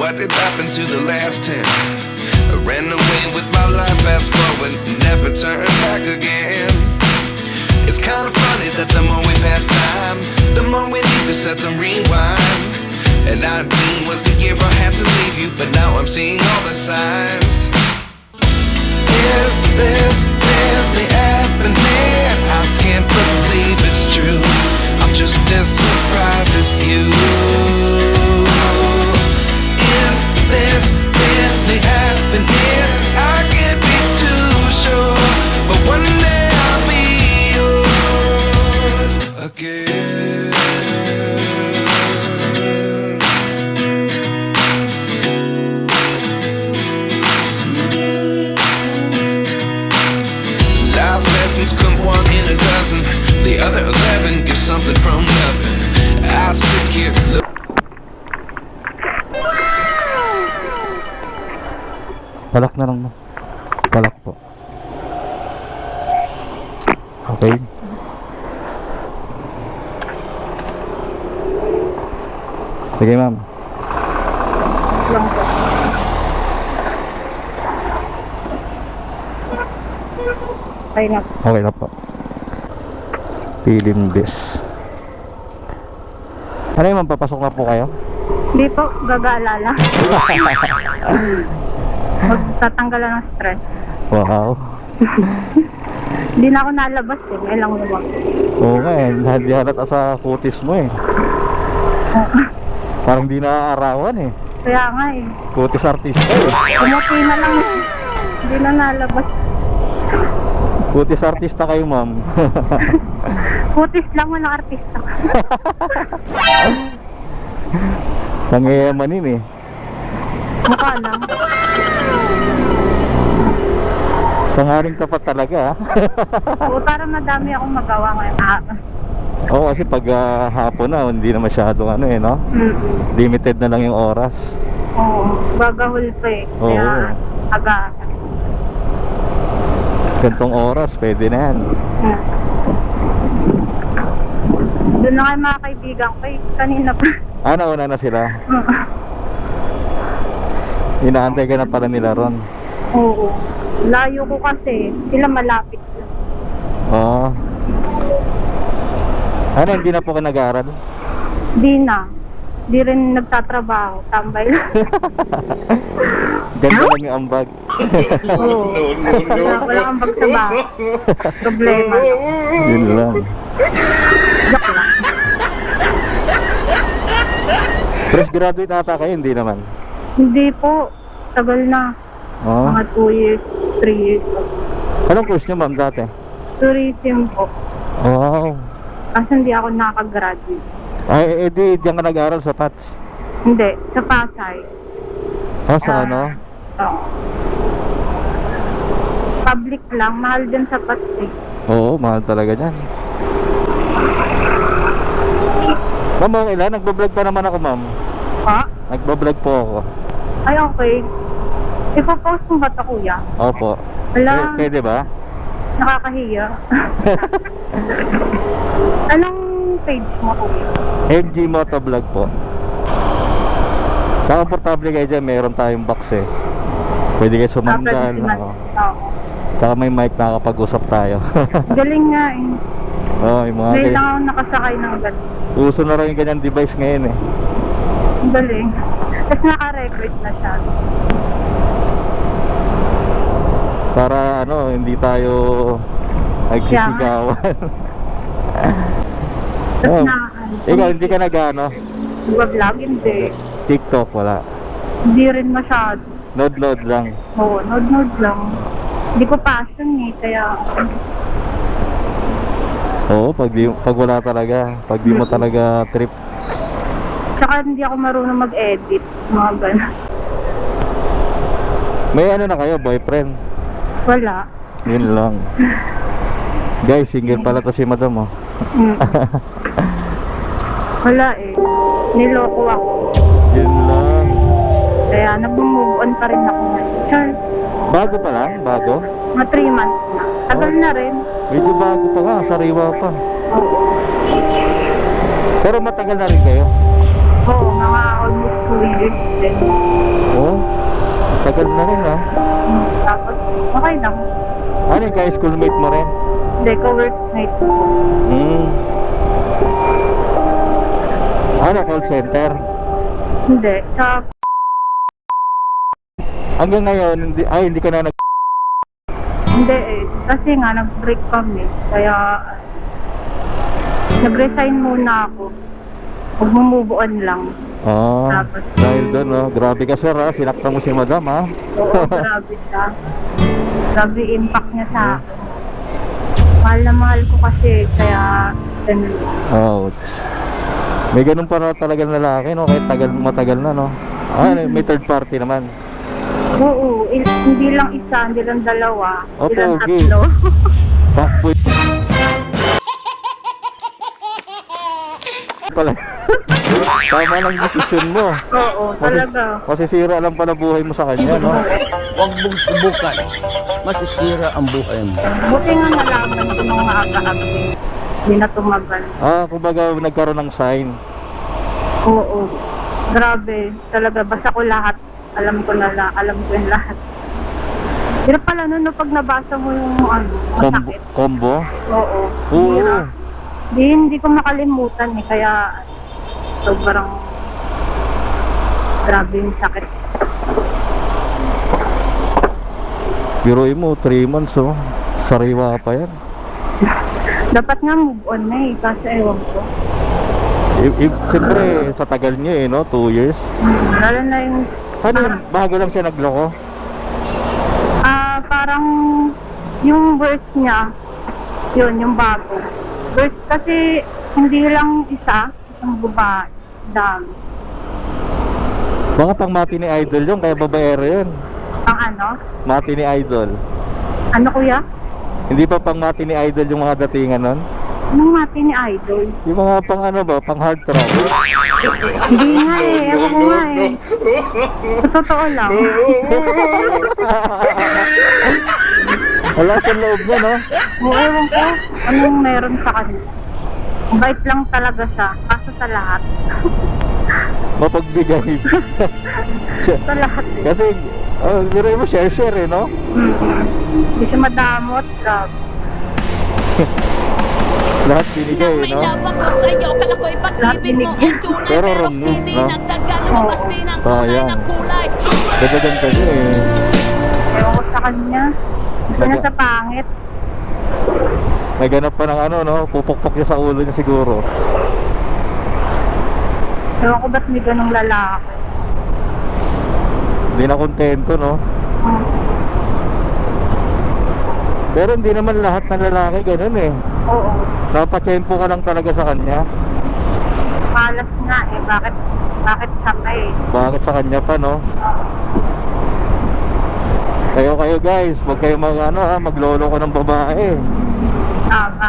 what did happen to the last 10? I ran away with my life, fast forward, never turn back again. It's kind of funny that the more we pass time, the more we need to set the rewind. And 19 was the year I had to leave you, but now I'm seeing all the signs. Is this really happening? I can't believe it's true. I'm just as surprised as you. Is this really happening? I can't be too sure, but one day I'll be yours again. Life lessons come one in a dozen. The other 11 get something from nothing. I sit here look. Palak na lang mo. Palak po. Okay. Sige ma'am. Lang po. Okay na. Okay na po. Pilim bis. Ano yung ma'am, papasok na po kayo? Hindi po, gag-aalala. Magtatanggal lang ng stress. Wow. Hindi na ako nalabas eh, may lang lumang. Oo nga eh, hindi halata sa kutis mo eh. Parang di naaarawan eh. Kaya nga eh. Kutis artista eh. Umuti na lang eh. Hindi na nalabas. Kutis artista kayo ma'am. Kutis lang, walang artista. Pangayamanin eh. Mukha lang. Pangaring tapat talaga. Oo, para madami akong magawa ngayon. Oo, kasi pag hapon na, hindi na masyadong ano eh, no? Limited na lang yung oras. Oo, gagahol pa eh. Kaya aga. Gantong oras, pwede na yan. Doon na kayo mga kaibigan ko eh. Kanina pa. Nauna na sila. Inaantay ka na pala nila ron. Oo. Layo ko kasi. Sila malapit. Oo. Hindi na po ka nag-aaral? Di na. Di rin nagtatrabaho. Tambay lang. Ganda lang yung ambag. Oo. Wala kang ambag sa bahay. Problema. Yun lang. Joke lang. Fresh graduate ata kayo, hindi naman? Hindi po. Tagal na. Oo. Mga 2 years, 3 years. Anong course nyo ma'am dati? Tourism po. Wow. Kasi hindi ako nakaka-graduate. Ay, edi diyan ka nag-aaral sa PATS? Hindi. Sa Pasay. Sa ano? Oo. Public lang. Mahal din sa Pasay. Oo, mahal talaga dyan. Ma'am, okay lang. Nagbablog pa naman ako ma'am. Ha? Nagbablog po ako. Ay, okay. Ipopost mo ba ito, kuya? Opo. Wala. Pwede ba? Nakakahiya. Anong page mo, kuya? MG Motovlog po. Sa komportable kayo dyan, mayroon tayong box eh. Pwede kayo sumanggal. Oo. Tsaka may mic, nakakapag-usap tayo. Galing nga eh. Oo, yung mga Ngayon lang ako nakasakay ng ganun. uso na rin yung ganyang device ngayon eh. Galing. Tapos naka-record na siya. Para ano, hindi tayo nagsisigawan. Tapos na, Ikaw, hindi ka nag-ano? vlog, hindi. TikTok, wala. Hindi rin masyado. Nod-nod lang. Oo, nod-nod lang. Hindi ko passion eh, kaya... Oo, pag wala talaga. Pag di mo talaga trip. Tsaka hindi ako marunong mag-edit. Mga gano'n. May ano na kayo, boyfriend? Wala. Yun lang. Guys, single pala to si madam oh. Wala eh. Niloko ako. Yun lang. Kaya nag-move on pa rin ako ngayon. Char. Bago pa lang? Bago? Mga 3 months na. Tagal na rin. Medyo bago pa nga, sariwa pa. Oo. Pero matagal na rin kayo? Oo, mga almost 2 years din. Oh, tagal na rin ah. Tapos, okay lang. Ano yung ka-schoolmate mo rin? Hindi, ka-workmate ko. Hmm. Ano, call center? Hindi, sa Hanggang ngayon, hindi ka na Hindi eh. Kasi nga, nag-break kami. Kaya, nag-resign muna ako. Mag-move on lang. Tapos, dahil doon, no? Grabe ka sir, ah. Sinaktan mo si madam, ah. oo, grabe siya. Grabe impact niya sa akin. Mahal na mahal ko kasi, kaya, ganun. Ouch. May ganun para talagang lalaki, no? Kahit matagal na, no? May third party naman. Oo, hindi lang isa, hindi lang dalawa, hindi lang Okay. tatlo. Fuckboy. Pala. Tama lang yung desisyon mo. Oo, talaga. Masisira lang pala buhay mo sa kanya, no? Huwag mong subukan. Masisira ang buhay mo. Buti nga nalaman ko nung maaga-aga. Hindi na tumagal. Kumbaga nagkaroon ng sign. Oo. Grabe. Talaga, basta ko lahat. Alam ko yung lahat. Pero pala nun, no, pag nabasa mo yung masakit. Combo? Oo. Oo. Hirap. Hindi ko makalimutan eh. Kaya, sobrang grabe yung sakit. Biruin mo, 3 months, oh. Sariwa pa yan. Dapat nga move on na eh. Kasi ewan ko. Siyempre, sa tagal niyo eh, no? 2 years. Lalo na yung Ano yun? Bago lang siya nagloko? parang yung verse niya, yun, yung bago. Verse kasi hindi lang isang babae, dami. Baka pang mati ni Idol yun, kaya babaero yun. Ang ano? Mati ni Idol. Ano kuya? Hindi pa pang mati ni Idol yung mga datingan nun? Anong mati ni Idol? Yung mga pang ano ba, pang hard trap. Hindi nga eh, ewan ko nga eh. Sa totoo lang. Wala sa loob niya, no? Oo, ewan ko. Anong meron sa kanya? Bait lang talaga siya, kaso sa lahat. Mapagbigay. Sa lahat eh. Kasi, biruin mo, share eh, no? Hindi siya madamot, grabe. Lahat binigay, May no? love ako sa'yo, kala ko'y pag-ibig mo ay tunay. Pero Pero wrong move, hindi no? nagdagal, lumabas din ang tunay Sayang. na kulay. Dadagan ka niya eh. Ewan ko sa kanya. Gusto niya sa pangit. Naganap pa ng ano, no? Pupukpok niya sa ulo niya siguro. Ewan ko ba't may ganong lalaki. Hindi na kontento, no? Pero hindi naman lahat ng lalaki ganun eh. Oo. Napatsyempo ka lang talaga sa kanya. Malas nga eh. Bakit siya pa eh? Bakit sa kanya pa, no? Kayo guys, huwag kayo maglolo ko ng babae. Tama.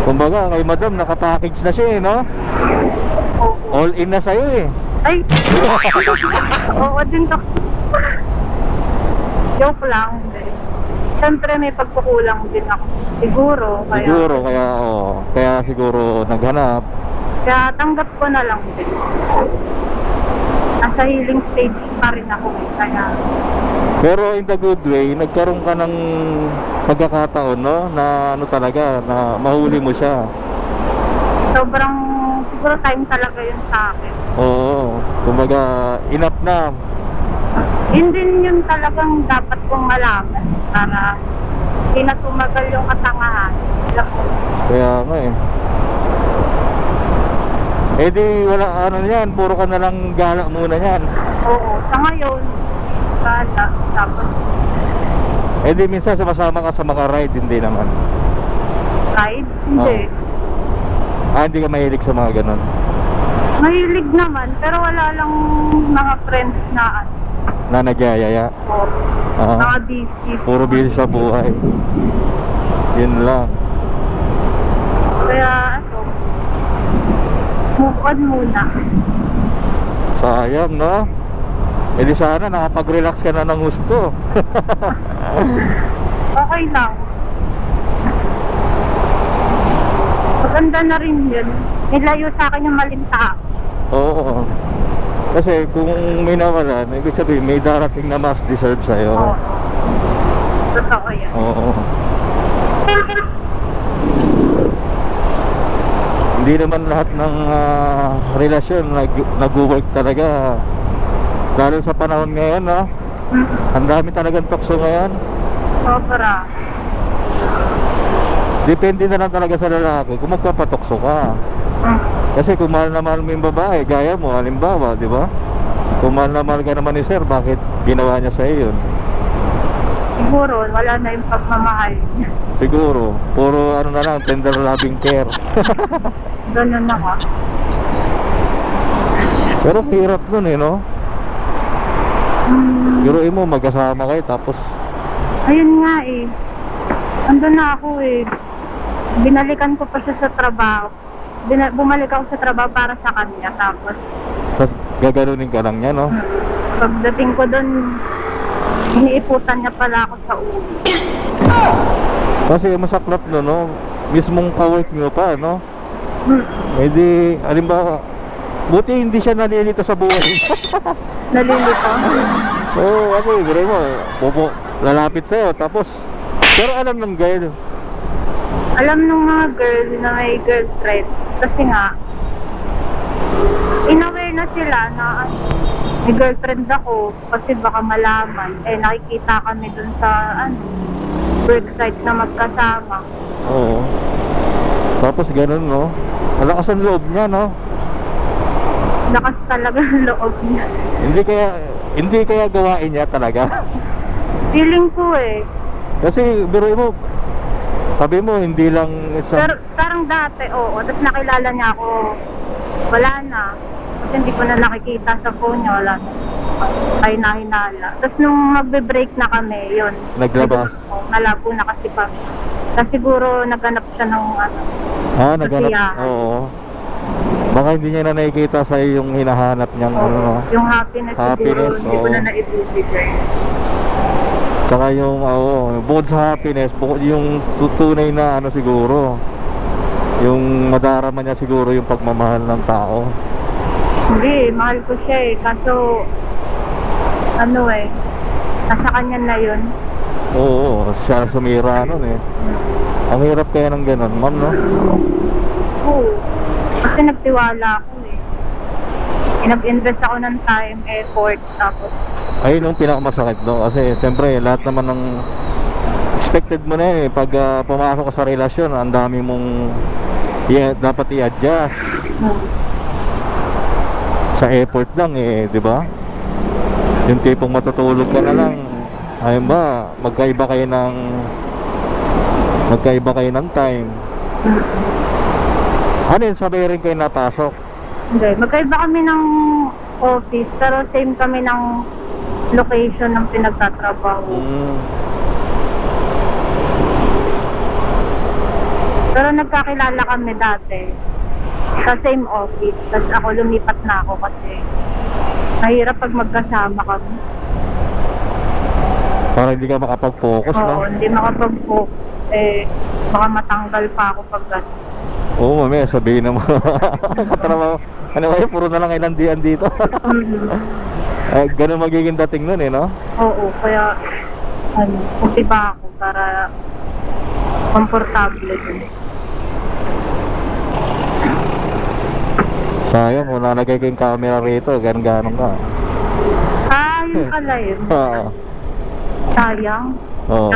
Kumbaga, kay madam, nakapackage na siya eh, no? Oo. All in na sa'yo eh. Ay! Oo din to. Joke lang. Hindi. Siyempre may pagkukulang din ako. Siguro. Kaya siguro naghanap. Kaya tanggap ko na lang din. Nasa healing stage pa rin ako. Kaya Pero in the good way, nagkaroon ka ng pagkakataon, no? Na ano talaga, na mahuli mo siya. sobrang siguro time talaga yun sa akin. Oo, kumbaga enough na. Yun din yun talagang dapat kong malaman para hindi na tumagal yung katangahan. Kaya nga eh. Eh di wala ano yan, puro ka na lang gala muna yan. Oo, sa ngayon, gala. Tapos, Eh di minsan sumasama ka sa mga ride, hindi naman. ride? Hindi. Hindi ka mahilig sa mga ganon. Mahilig naman, pero wala lang mga friends na Na nagyayaya. Oo. mga busy. Puro busy sa buhay. Yun lang. Kaya, move on muna. Sayang, no? Eh di sana nakapag-relax ka na ng gusto. Okay lang. Ganda na rin yun. Nilayo sa akin yung maling tao. Oo. Kasi kung may nawalan, ibig sabihin may darating na mas deserve sa'yo. Oo. Totoo yan. Oo. Hindi naman lahat ng relasyon nag-work talaga. Lalo sa panahon ngayon, no? Ang dami talagang tukso ngayon. Sobra. Depende na lang talaga sa lalaki kung magpapatukso ka. Kasi kung mahal na mahal mo yung babae, gaya mo, halimbawa, di ba? Kung mahal na mahal ka naman ni sir, bakit ginawa niya sa'yo yun? Siguro, wala na yung pagmamahal. Siguro, puro ano na lang, tender loving care. Ganun na nga. Pero hirap nun eh, no? Biruin mo, magkasama kayo, tapos Ayun nga eh. Andun na ako eh. Binalikan ko pa siya sa trabaho. Bumalik ako sa trabaho para sa kanya. Tapos, gaganunin ka lang niya, no? pagdating ko doon, iniiputan niya pala ako sa ulo. Kasi masaklap no, no? Mismong ka-work nyo pa, no? Hindi, halimbawa, buti hindi siya nalilito sa buhay. Nalilito. Oo, ako, biruin mo, lalapit sa'yo, tapos, pero alam ng girl. Alam nung mga girl na may girlfriend. Kasi nga, in-aware na sila na may girlfriend ako kasi baka malaman. Eh, nakikita kami dun sa work site na magkasama. Oo. Tapos ganun, no? Malakas ang loob niya, no? Lakas talaga ang loob niya. Hindi kaya gawain niya talaga. Feeling ko eh. Kasi biruin mo, sabi mo hindi lang Pero parang dati, oo. Tapos nakilala niya ako. Wala na. Kasi hindi ko na nakikita sa phone niya. Wala na. Ay nahinala. Tapos nung magbe-break na kami, yun. Naglabas? Malabo na kasi pa. Kasi siguro naghanap siya ng naganap. kasiyahan. Oo. Baka hindi niya na nakikita sa yung hinahanap niyang Oo. ano. Yung happiness, Happiness, siguro, hindi ko oo. na naibibigay. Tsaka yung bukod sa happiness, bukod yung tunay na ano siguro. Yung madarama niya siguro yung pagmamahal ng tao. Hindi, mahal ko siya eh. Kaso, nasa kanya na yun. Oo, siya sumira nun eh. Ang hirap kaya ng ganun, ma'am, no? Oo. Kasi nagtiwala ako eh. Nag-invest ako ng time, effort, tapos Ayun yung pinakamasakit, no? Kasi siyempre lahat naman ng expected mo na eh. Pag pumasok ka sa relasyon, ang dami mong dapat i-adjust. Sa effort lang eh, di ba? Yung tipong matutulog ka na lang. Ayun ba, magkaiba kayo ng time. Ano yun, sabay rin kayo napasok? hindi. Magkaiba kami ng office, pero same kami ng location ng pinagtatrabaho. Pero nagkakilala kami dati sa same office. Tapos ako lumipat na ako kasi mahirap pag magkasama kami. Para hindi ka makapag-focus, no? Oo, hindi makapag-book. Eh, baka matanggal pa ako pag gano'n. Oo, mamaya sabihin naman. Katrabaho. Ano ba yun? Puro na lang ilandian dito. Ganun magiging dating nun eh, no? Oo, kaya kumpiba ako para komportable din. Sayang, kung nalagay ko yung camera rito, ganun ka. Yun pala yun. Oo. Sayang. Oo.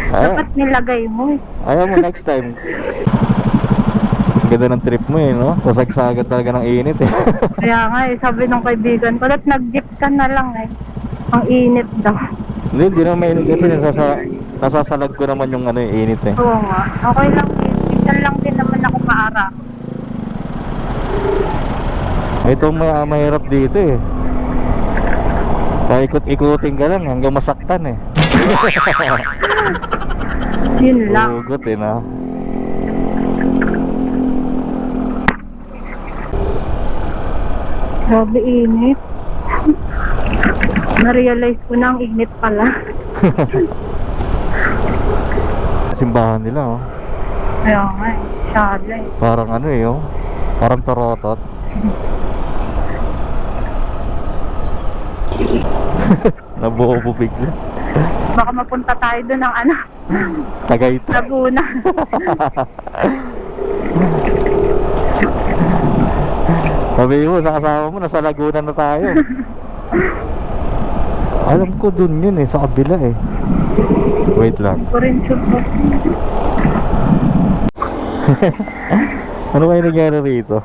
Dapat nilagay mo eh. Ayaw mo next time. Ang ganda ng trip mo eh, no? Sasagsagan talaga ng init eh. Kaya nga eh, sabi ng kaibigan ko, nag-jeep ka na lang eh. Ang init daw. Hindi na mainit kasi nasasalag ko naman yung init eh. Oo nga. Okay lang eh. Minsan lang din naman ako maara. Ito mahirap dito eh. Paikot-ikutin ka lang hanggang masaktan eh. Yun lang. Ugot eh, na. Grabe init. Na-realize ko na ang init pala. Simbahan nila, oh. Kaya nga eh. Masyado eh. Parang ano eh, oh. Parang torotot. Nabobo bigla. Baka mapunta tayo doon ng ano, Tagaytay. Laguna. Sabi mo, nakasama mo, nasa Laguna na tayo. Alam ko dun yun eh, sa kabila eh. Wait lang. Ko rin sure po. Ano kayo nangyari rito?